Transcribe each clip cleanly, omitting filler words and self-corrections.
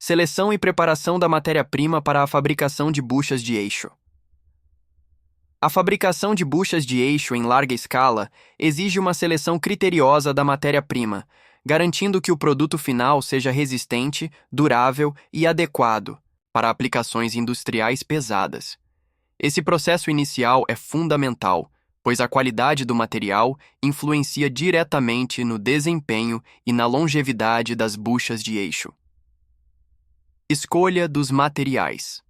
Seleção e preparação da matéria-prima para a fabricação de buchas de eixo. A fabricação de buchas de eixo em larga escala exige uma seleção criteriosa da matéria-prima, garantindo que o produto final seja resistente, durável e adequado para aplicações industriais pesadas. Esse processo inicial é fundamental, pois a qualidade do material influencia diretamente no desempenho e na longevidade das buchas de eixo. Escolha dos materiais.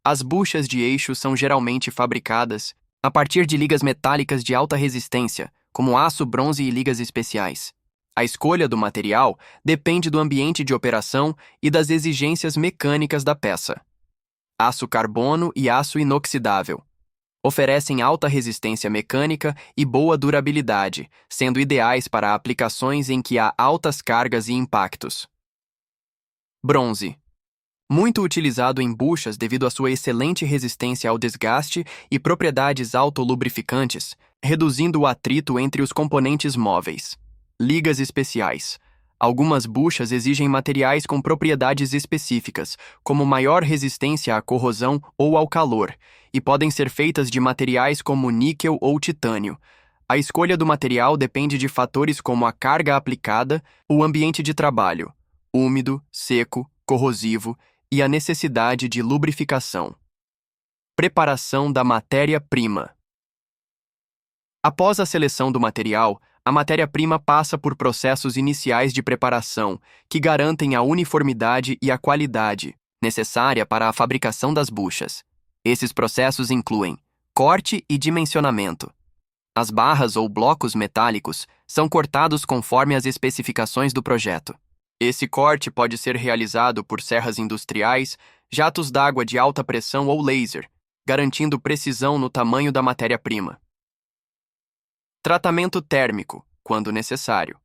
As buchas de eixo são geralmente fabricadas a partir de ligas metálicas de alta resistência, como aço, bronze e ligas especiais. A escolha do material depende do ambiente de operação e das exigências mecânicas da peça. Aço carbono e aço inoxidável oferecem alta resistência mecânica e boa durabilidade, sendo ideais para aplicações em que há altas cargas e impactos. Bronze. Muito utilizado em buchas devido à sua excelente resistência ao desgaste e propriedades autolubrificantes, reduzindo o atrito entre os componentes móveis. Ligas especiais. Algumas buchas exigem materiais com propriedades específicas, como maior resistência à corrosão ou ao calor, e podem ser feitas de materiais como níquel ou titânio. A escolha do material depende de fatores como a carga aplicada, o ambiente de trabalho, úmido, seco, corrosivo e a necessidade de lubrificação. Preparação da matéria-prima. Após a seleção do material, a matéria-prima passa por processos iniciais de preparação que garantem a uniformidade e a qualidade necessária para a fabricação das buchas. Esses processos incluem corte e dimensionamento. As barras ou blocos metálicos são cortados conforme as especificações do projeto. Esse corte pode ser realizado por serras industriais, jatos d'água de alta pressão ou laser, garantindo precisão no tamanho da matéria-prima. Tratamento térmico, quando necessário.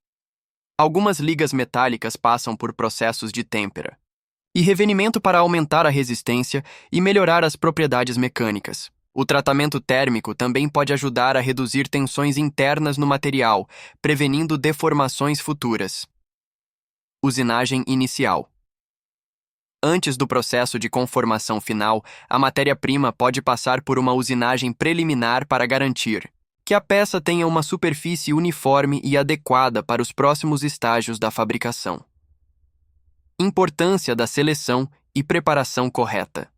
Algumas ligas metálicas passam por processos de têmpera e revenimento para aumentar a resistência e melhorar as propriedades mecânicas. O tratamento térmico também pode ajudar a reduzir tensões internas no material, prevenindo deformações futuras. Usinagem inicial. Antes do processo de conformação final, a matéria-prima pode passar por uma usinagem preliminar para garantir que a peça tenha uma superfície uniforme e adequada para os próximos estágios da fabricação. Importância da seleção e preparação correta.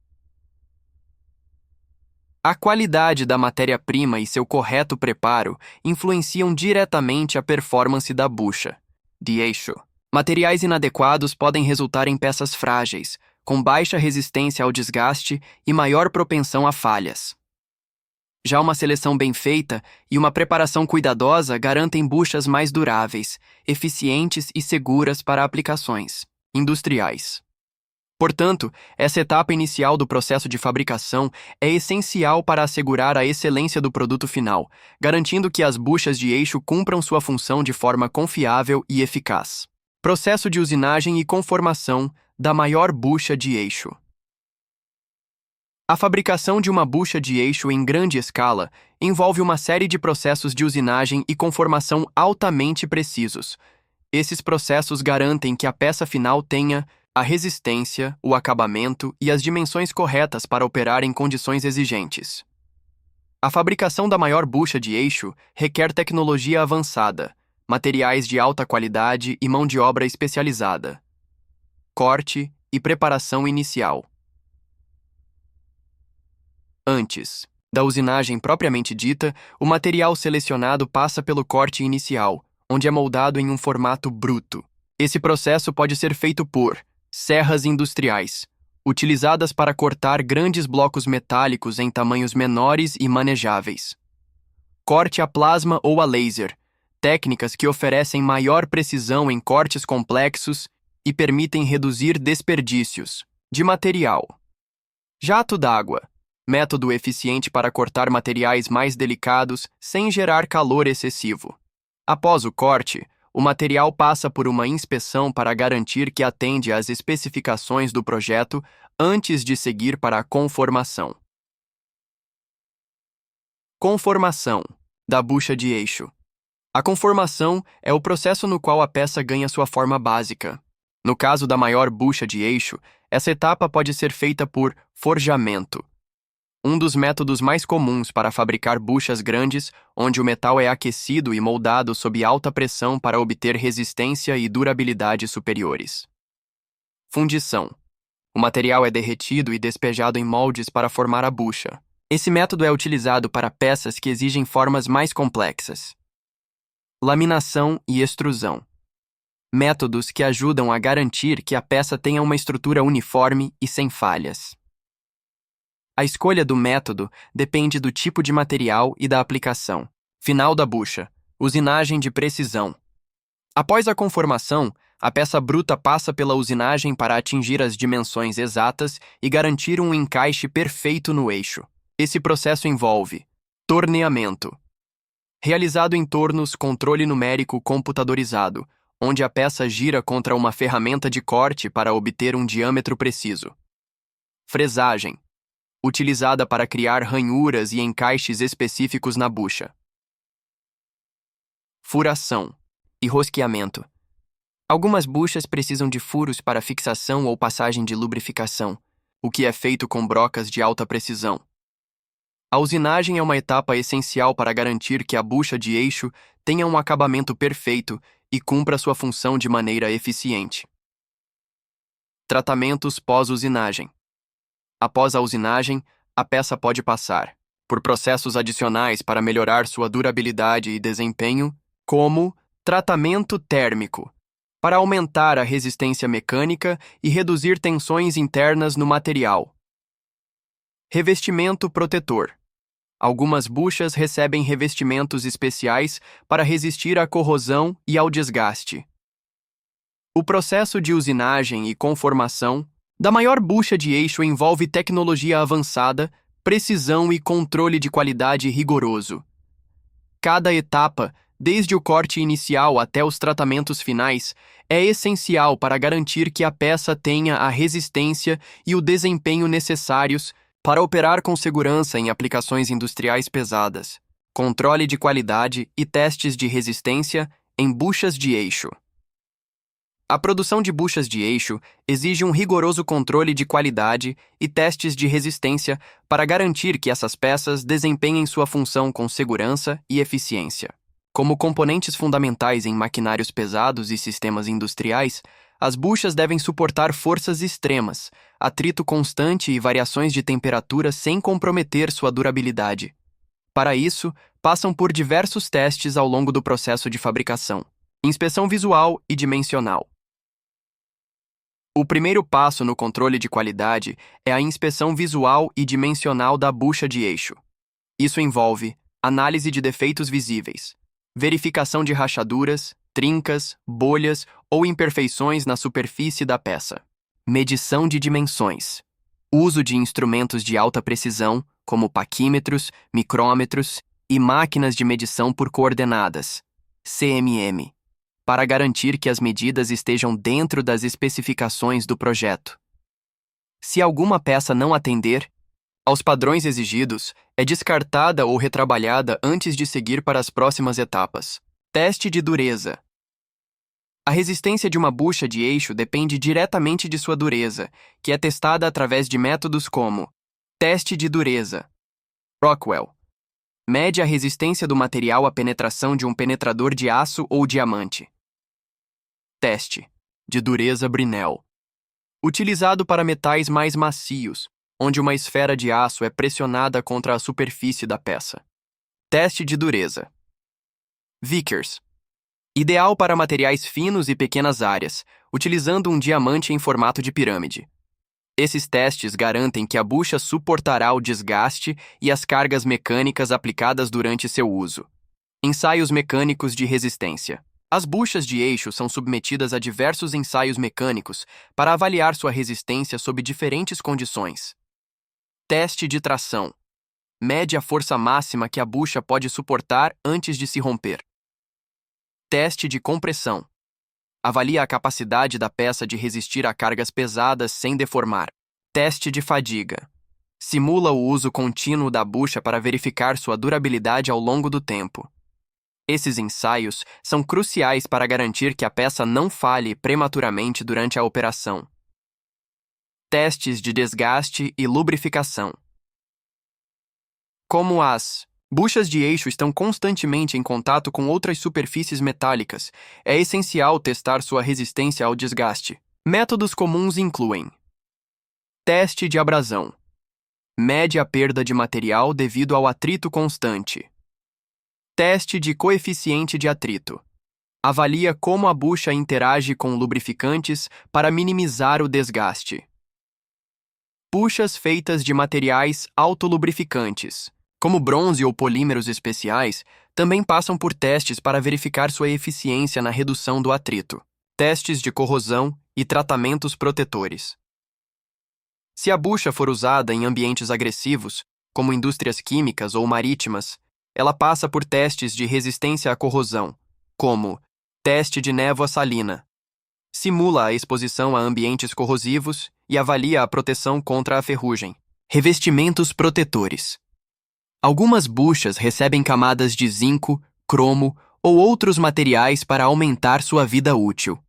A qualidade da matéria-prima e seu correto preparo influenciam diretamente a performance da bucha de eixo. Materiais inadequados podem resultar em peças frágeis, com baixa resistência ao desgaste e maior propensão a falhas. Já uma seleção bem feita e uma preparação cuidadosa garantem buchas mais duráveis, eficientes e seguras para aplicações industriais. Portanto, essa etapa inicial do processo de fabricação é essencial para assegurar a excelência do produto final, garantindo que as buchas de eixo cumpram sua função de forma confiável e eficaz. Processo de usinagem e conformação da maior bucha de eixo. A fabricação de uma bucha de eixo em grande escala envolve uma série de processos de usinagem e conformação altamente precisos. Esses processos garantem que a peça final tenha a resistência, o acabamento e as dimensões corretas para operar em condições exigentes. A fabricação da maior bucha de eixo requer tecnologia avançada, materiais de alta qualidade e mão de obra especializada. Corte e preparação inicial. Antes da usinagem propriamente dita, o material selecionado passa pelo corte inicial, onde é moldado em um formato bruto. Esse processo pode ser feito por serras industriais, utilizadas para cortar grandes blocos metálicos em tamanhos menores e manejáveis. Corte a plasma ou a laser, técnicas que oferecem maior precisão em cortes complexos e permitem reduzir desperdícios de material. Jato d'água, método eficiente para cortar materiais mais delicados sem gerar calor excessivo. Após o corte, o material passa por uma inspeção para garantir que atende às especificações do projeto antes de seguir para a conformação. Conformação da bucha de eixo. A conformação é o processo no qual a peça ganha sua forma básica, No caso da maior bucha de eixo, essa etapa pode ser feita por forjamento, um dos métodos mais comuns para fabricar buchas grandes, onde o metal é aquecido e moldado sob alta pressão para obter resistência e durabilidade superiores. Fundição. O material é derretido e despejado em moldes para formar a bucha. Esse método é utilizado para peças que exigem formas mais complexas. Laminação e extrusão. Métodos que ajudam a garantir que a peça tenha uma estrutura uniforme e sem falhas. A escolha do método depende do tipo de material e da aplicação. Final da bucha. Usinagem de precisão. Após a conformação, a peça bruta passa pela usinagem para atingir as dimensões exatas e garantir um encaixe perfeito no eixo. Esse processo envolve torneamento, realizado em tornos controle numérico computadorizado, onde a peça gira contra uma ferramenta de corte para obter um diâmetro preciso. Fresagem, utilizada para criar ranhuras e encaixes específicos na bucha. Furação e rosqueamento. Algumas buchas precisam de furos para fixação ou passagem de lubrificação, o que é feito com brocas de alta precisão. A usinagem é uma etapa essencial para garantir que a bucha de eixo tenha um acabamento perfeito e cumpra sua função de maneira eficiente. Tratamentos pós-usinagem. Após a usinagem, a peça pode passar por processos adicionais para melhorar sua durabilidade e desempenho, como tratamento térmico, para aumentar a resistência mecânica e reduzir tensões internas no material. Revestimento protetor. Algumas buchas recebem revestimentos especiais para resistir à corrosão e ao desgaste. O processo de usinagem e conformação da maior bucha de eixo envolve tecnologia avançada, precisão e controle de qualidade rigoroso. Cada etapa, desde o corte inicial até os tratamentos finais, é essencial para garantir que a peça tenha a resistência e o desempenho necessários para operar com segurança em aplicações industriais pesadas, controle de qualidade e testes de resistência em buchas de eixo. A produção de buchas de eixo exige um rigoroso controle de qualidade e testes de resistência para garantir que essas peças desempenhem sua função com segurança e eficiência. Como componentes fundamentais em maquinários pesados e sistemas industriais, as buchas devem suportar forças extremas, atrito constante e variações de temperatura sem comprometer sua durabilidade. Para isso, passam por diversos testes ao longo do processo de fabricação. Inspeção visual e dimensional. O primeiro passo no controle de qualidade é a inspeção visual e dimensional da bucha de eixo. Isso envolve análise de defeitos visíveis, verificação de rachaduras, trincas, bolhas ou imperfeições na superfície da peça. Medição de dimensões. Uso de instrumentos de alta precisão, como paquímetros, micrômetros e máquinas de medição por coordenadas, CMM, para garantir que as medidas estejam dentro das especificações do projeto. Se alguma peça não atender aos padrões exigidos, é descartada ou retrabalhada antes de seguir para as próximas etapas. Teste de dureza. A resistência de uma bucha de eixo depende diretamente de sua dureza, que é testada através de métodos como teste de dureza. Rockwell mede a resistência do material à penetração de um penetrador de aço ou diamante. Teste de dureza Brinell, utilizado para metais mais macios, onde uma esfera de aço é pressionada contra a superfície da peça. Teste de dureza Vickers, ideal para materiais finos e pequenas áreas, utilizando um diamante em formato de pirâmide. Esses testes garantem que a bucha suportará o desgaste e as cargas mecânicas aplicadas durante seu uso. Ensaios mecânicos de resistência. As buchas de eixo são submetidas a diversos ensaios mecânicos para avaliar sua resistência sob diferentes condições. Teste de tração. Mede a força máxima que a bucha pode suportar antes de se romper. Teste de compressão. Avalia a capacidade da peça de resistir a cargas pesadas sem deformar. Teste de fadiga. Simula o uso contínuo da bucha para verificar sua durabilidade ao longo do tempo. Esses ensaios são cruciais para garantir que a peça não falhe prematuramente durante a operação. Testes de desgaste e lubrificação. Como as buchas de eixo estão constantemente em contato com outras superfícies metálicas, é essencial testar sua resistência ao desgaste. Métodos comuns incluem: teste de abrasão. Mede a perda de material devido ao atrito constante. Teste de coeficiente de atrito. Avalia como a bucha interage com lubrificantes para minimizar o desgaste. Buchas feitas de materiais autolubrificantes, como bronze ou polímeros especiais, também passam por testes para verificar sua eficiência na redução do atrito. Testes de corrosão e tratamentos protetores. Se a bucha for usada em ambientes agressivos, como indústrias químicas ou marítimas, ela passa por testes de resistência à corrosão, como teste de névoa salina. Simula a exposição a ambientes corrosivos e avalia a proteção contra a ferrugem. Revestimentos protetores. Algumas buchas recebem camadas de zinco, cromo ou outros materiais para aumentar sua vida útil.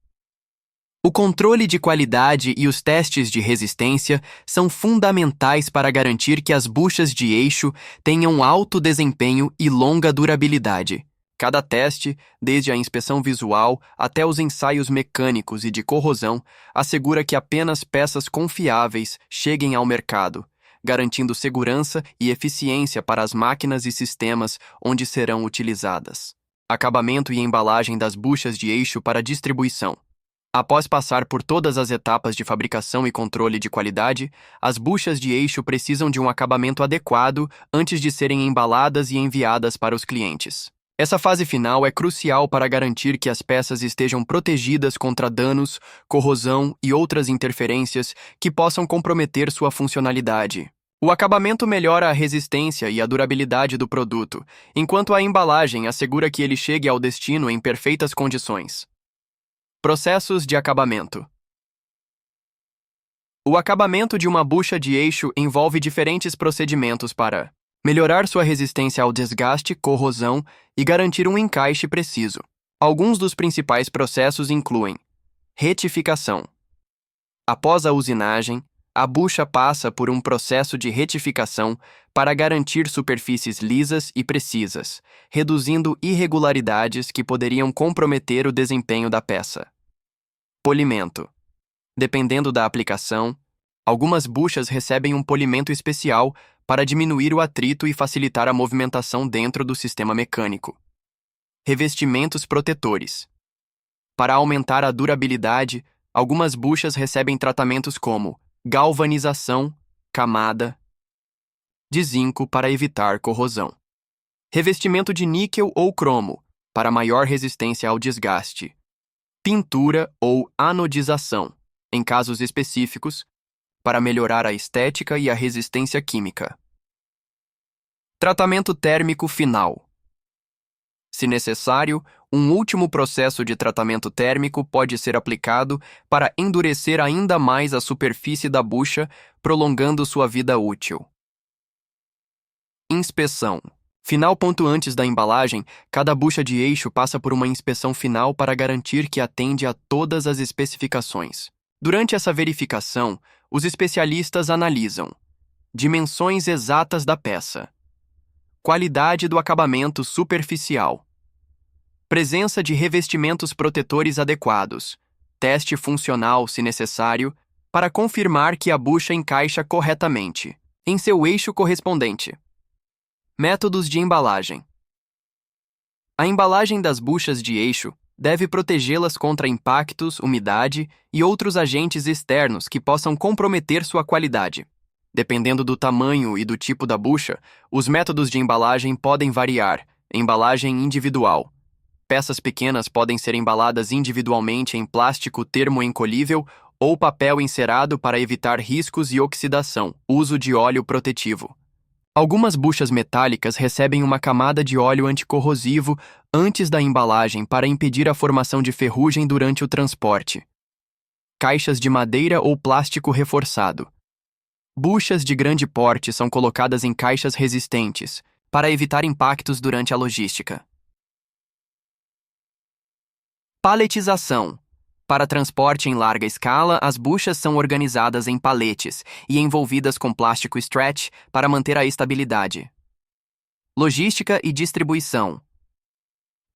O controle de qualidade e os testes de resistência são fundamentais para garantir que as buchas de eixo tenham alto desempenho e longa durabilidade. Cada teste, desde a inspeção visual até os ensaios mecânicos e de corrosão, assegura que apenas peças confiáveis cheguem ao mercado, garantindo segurança e eficiência para as máquinas e sistemas onde serão utilizadas. Acabamento e embalagem das buchas de eixo para distribuição. Após passar por todas as etapas de fabricação e controle de qualidade, as buchas de eixo precisam de um acabamento adequado antes de serem embaladas e enviadas para os clientes. Essa fase final é crucial para garantir que as peças estejam protegidas contra danos, corrosão e outras interferências que possam comprometer sua funcionalidade. O acabamento melhora a resistência e a durabilidade do produto, enquanto a embalagem assegura que ele chegue ao destino em perfeitas condições. Processos de acabamento. O acabamento de uma bucha de eixo envolve diferentes procedimentos para melhorar sua resistência ao desgaste, corrosão e garantir um encaixe preciso. Alguns dos principais processos incluem: retificação. Após a usinagem, a bucha passa por um processo de retificação para garantir superfícies lisas e precisas, reduzindo irregularidades que poderiam comprometer o desempenho da peça. Polimento. Dependendo da aplicação, algumas buchas recebem um polimento especial para diminuir o atrito e facilitar a movimentação dentro do sistema mecânico. Revestimentos protetores. Para aumentar a durabilidade, algumas buchas recebem tratamentos como galvanização, camada de zinco para evitar corrosão. Revestimento de níquel ou cromo, para maior resistência ao desgaste. Pintura ou anodização, em casos específicos, para melhorar a estética e a resistência química. Tratamento térmico final. Se necessário, um último processo de tratamento térmico pode ser aplicado para endurecer ainda mais a superfície da bucha, prolongando sua vida útil. Inspeção. Final. Antes da embalagem, cada bucha de eixo passa por uma inspeção final para garantir que atende a todas as especificações. Durante essa verificação, os especialistas analisam dimensões exatas da peça, qualidade do acabamento superficial, presença de revestimentos protetores adequados, teste funcional, se necessário, para confirmar que a bucha encaixa corretamente em seu eixo correspondente. Métodos de embalagem. A embalagem das buchas de eixo deve protegê-las contra impactos, umidade e outros agentes externos que possam comprometer sua qualidade. Dependendo do tamanho e do tipo da bucha, os métodos de embalagem podem variar. Embalagem individual. Peças pequenas podem ser embaladas individualmente em plástico termoencolhível ou papel encerado para evitar riscos e oxidação. Uso de óleo protetivo. Algumas buchas metálicas recebem uma camada de óleo anticorrosivo antes da embalagem para impedir a formação de ferrugem durante o transporte. Caixas de madeira ou plástico reforçado. Buchas de grande porte são colocadas em caixas resistentes para evitar impactos durante a logística. Paletização. Para transporte em larga escala, as buchas são organizadas em paletes e envolvidas com plástico stretch para manter a estabilidade. Logística e distribuição.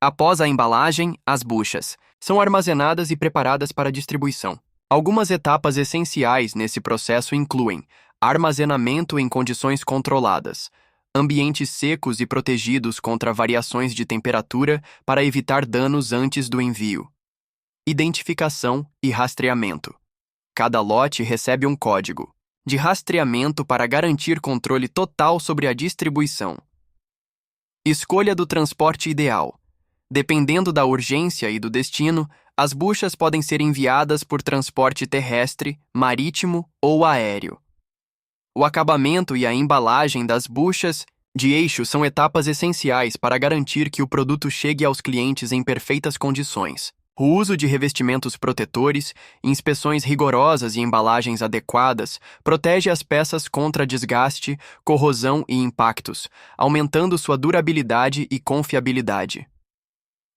Após a embalagem, as buchas são armazenadas e preparadas para distribuição. Algumas etapas essenciais nesse processo incluem armazenamento em condições controladas, ambientes secos e protegidos contra variações de temperatura para evitar danos antes do envio. Identificação e rastreamento. Cada lote recebe um código de rastreamento para garantir controle total sobre a distribuição. Escolha do transporte ideal. Dependendo da urgência e do destino, as buchas podem ser enviadas por transporte terrestre, marítimo ou aéreo. O acabamento e a embalagem das buchas de eixo são etapas essenciais para garantir que o produto chegue aos clientes em perfeitas condições. O uso de revestimentos protetores, inspeções rigorosas e embalagens adequadas protege as peças contra desgaste, corrosão e impactos, aumentando sua durabilidade e confiabilidade.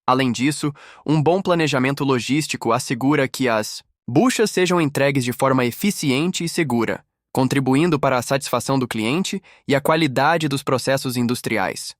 Além disso, um bom planejamento logístico assegura que as buchas sejam entregues de forma eficiente e segura, contribuindo para a satisfação do cliente e a qualidade dos processos industriais.